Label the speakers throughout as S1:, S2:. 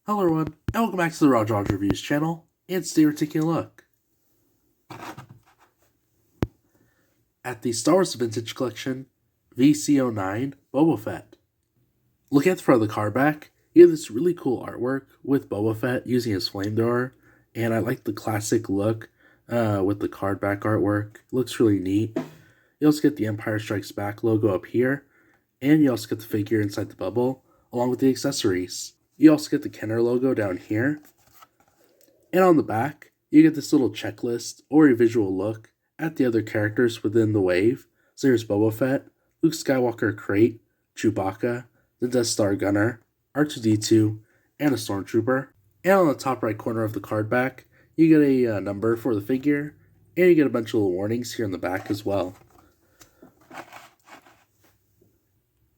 S1: Hello everyone, and welcome back to the Roger Reviews channel, and today we're taking a look at the Star Wars Vintage Collection VC09 Boba Fett. Looking at the front of the card back, you have this really cool artwork with Boba Fett using his flamethrower, and I like the classic look with the card back artwork. It looks really neat. You also get the Empire Strikes Back logo up here, and you also get the figure inside the bubble, along with the accessories. You also get the Kenner logo down here. And on the back, you get this little checklist or a visual look at the other characters within the wave. So here's Boba Fett, Luke Skywalker Crate, Chewbacca, the Death Star Gunner, R2-D2, and a Stormtrooper. And on the top right corner of the card back, you get a number for the figure, and you get a bunch of little warnings here in the back as well.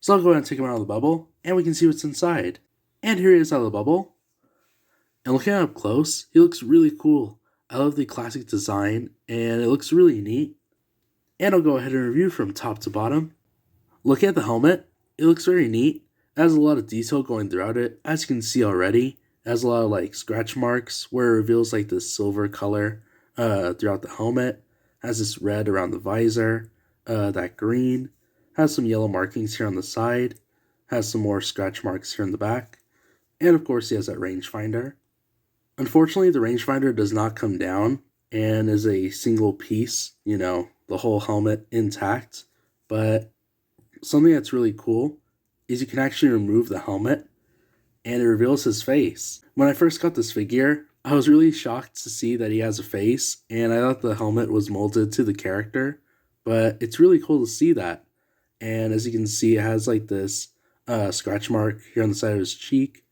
S1: So I'll go ahead and take him out of the bubble, and we can see what's inside. And here he is out of the bubble. And looking at him up close, he looks really cool. I love the classic design, and it looks really neat. And I'll go ahead and review from top to bottom. Looking at the helmet, it looks very neat. It has a lot of detail going throughout it, as you can see already. It has a lot of scratch marks where it reveals this silver color throughout the helmet. It has this red around the visor, that green. It has some yellow markings here on the side. It has some more scratch marks here in the back. And of course he has that rangefinder. Unfortunately, the rangefinder does not come down and is a single piece, the whole helmet intact. But something that's really cool is you can actually remove the helmet and it reveals his face. When I first got this figure, I was really shocked to see that he has a face, and I thought the helmet was molded to the character, but it's really cool to see that. And as you can see, it has this scratch mark here on the side of his cheek.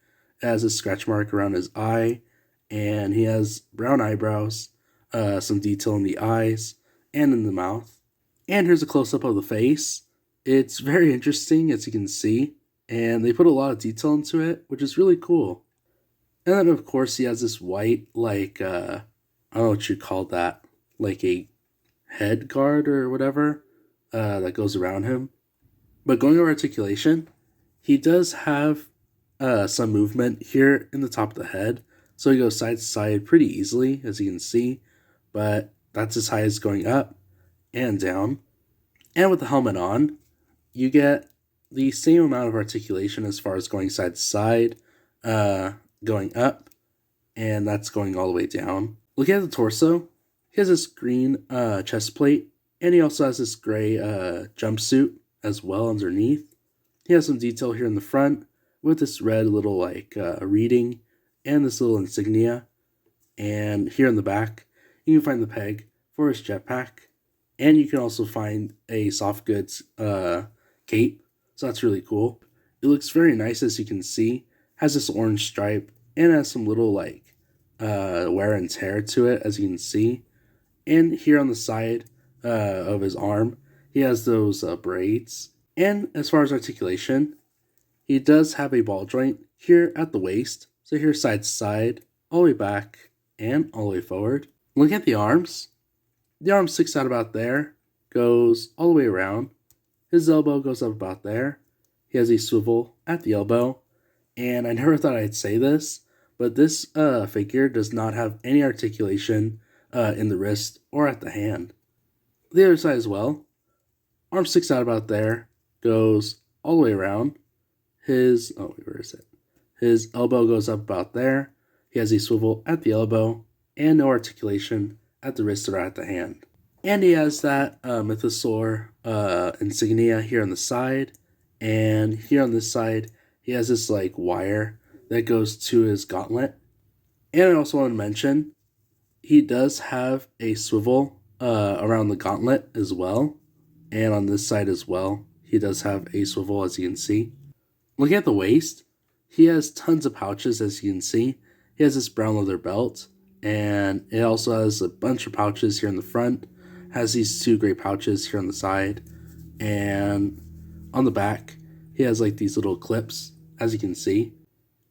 S1: It has a scratch mark around his eye, and he has brown eyebrows, some detail in the eyes and in the mouth. And here's a close-up of the face. It's very interesting, as you can see, and they put a lot of detail into it, which is really cool. And then, of course, he has this white, I don't know what you call that, a head guard or whatever, that goes around him. But going over articulation, he does have some movement here in the top of the head, so he goes side to side pretty easily, as you can see, but that's as high as going up and down. And with the helmet on, you get the same amount of articulation as far as going side to side, going up, and that's going all the way down. Looking at the torso, he has this green chest plate, and he also has this gray jumpsuit as well underneath. He has some detail here in the front with this red little reading and this little insignia. And here in the back, you can find the peg for his jetpack. And you can also find a soft goods cape. So that's really cool. It looks very nice, as you can see. Has this orange stripe and has some little wear and tear to it, as you can see. And here on the side of his arm, he has those braids. And as far as articulation, he does have a ball joint here at the waist. So here side to side, all the way back, and all the way forward. Looking at the arm sticks out about there, goes all the way around. His elbow goes up about there. He has a swivel at the elbow. And I never thought I'd say this, but this figure does not have any articulation in the wrist or at the hand. The other side as well. Arm sticks out about there, goes all the way around. His elbow goes up about there. He has a swivel at the elbow and no articulation at the wrist or at the hand. And he has that mythosaur insignia here on the side. And here on this side, he has this wire that goes to his gauntlet. And I also want to mention, he does have a swivel around the gauntlet as well. And on this side as well, he does have a swivel, as you can see. Looking at the waist, he has tons of pouches, as you can see. He has this brown leather belt, and it also has a bunch of pouches here in the front. Has these two gray pouches here on the side, and on the back, he has these little clips, as you can see.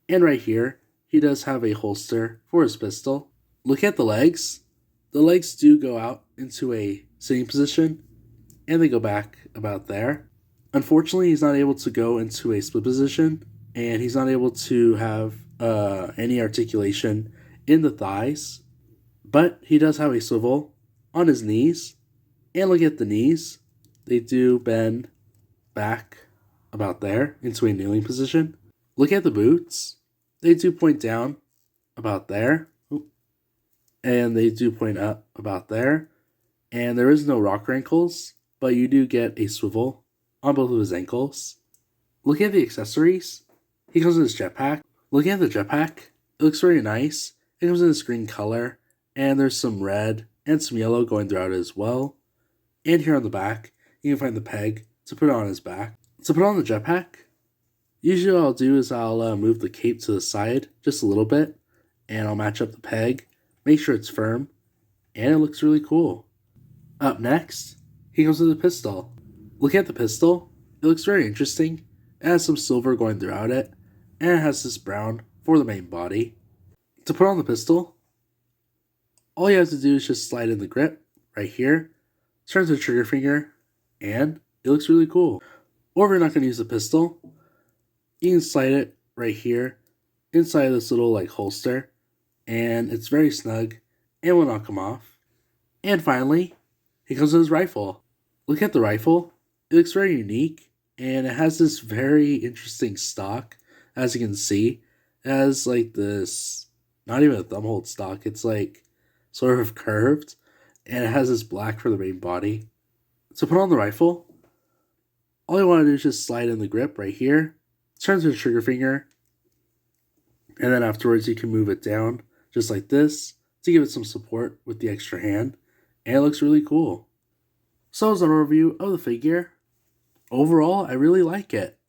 S1: And right here, he does have a holster for his pistol. Look at the legs. The legs do go out into a sitting position, and they go back about there. Unfortunately, he's not able to go into a split position, and he's not able to have any articulation in the thighs, but he does have a swivel on his knees. And look at the knees. They do bend back about there into a kneeling position. Look at the boots. They do point down about there. And they do point up about there. And there is no rocker ankles, but you do get a swivel on both of his ankles. Look at the accessories. He comes in his jetpack. Look at the jetpack. It looks very nice. It comes in this green color, and there's some red and some yellow going throughout it as well. And here on the back, you can find the peg to put it on his back. To put on the jetpack, usually what I'll do is I'll move the cape to the side just a little bit, and I'll match up the peg, make sure it's firm, and it looks really cool. Up next, he comes with the pistol. Look at the pistol. It looks very interesting. It has some silver going throughout it, and it has this brown for the main body. To put on the pistol, all you have to do is just slide in the grip right here, turn to the trigger finger, and it looks really cool. Or if you're not going to use the pistol, you can slide it right here inside this little like holster, and it's very snug and will not come off. And finally, he comes with his rifle. Look at the rifle. It looks very unique, and it has this very interesting stock. As you can see, it has like this, not even a thumb hold stock, it's like sort of curved, and it has this black for the main body. To put on the rifle, all you want to do is just slide in the grip right here, turn to the trigger finger, and then afterwards you can move it down just like this to give it some support with the extra hand, and it looks really cool. So as an overview of the figure, overall I really like it.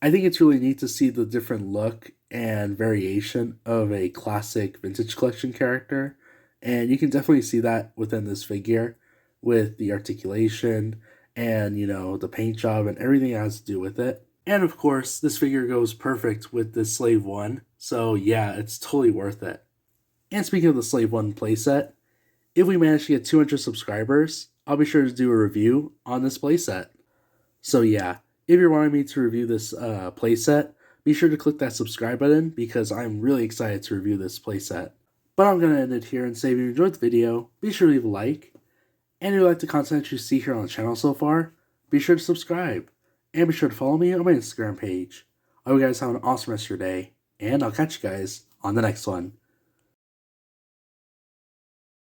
S1: I think it's really neat to see the different look and variation of a classic vintage collection character, and you can definitely see that within this figure with the articulation and, you know, the paint job and everything it has to do with it. And of course, this figure goes perfect with the Slave 1, so yeah, it's totally worth it. And speaking of the Slave 1 playset, if we manage to get 200 subscribers, I'll be sure to do a review on this playset. So yeah, if you're wanting me to review this playset, be sure to click that subscribe button because I'm really excited to review this playset. But I'm going to end it here and say if you enjoyed the video, be sure to leave a like. And if you like the content you see here on the channel so far, be sure to subscribe. And be sure to follow me on my Instagram page. I hope you guys have an awesome rest of your day, and I'll catch you guys on the next one.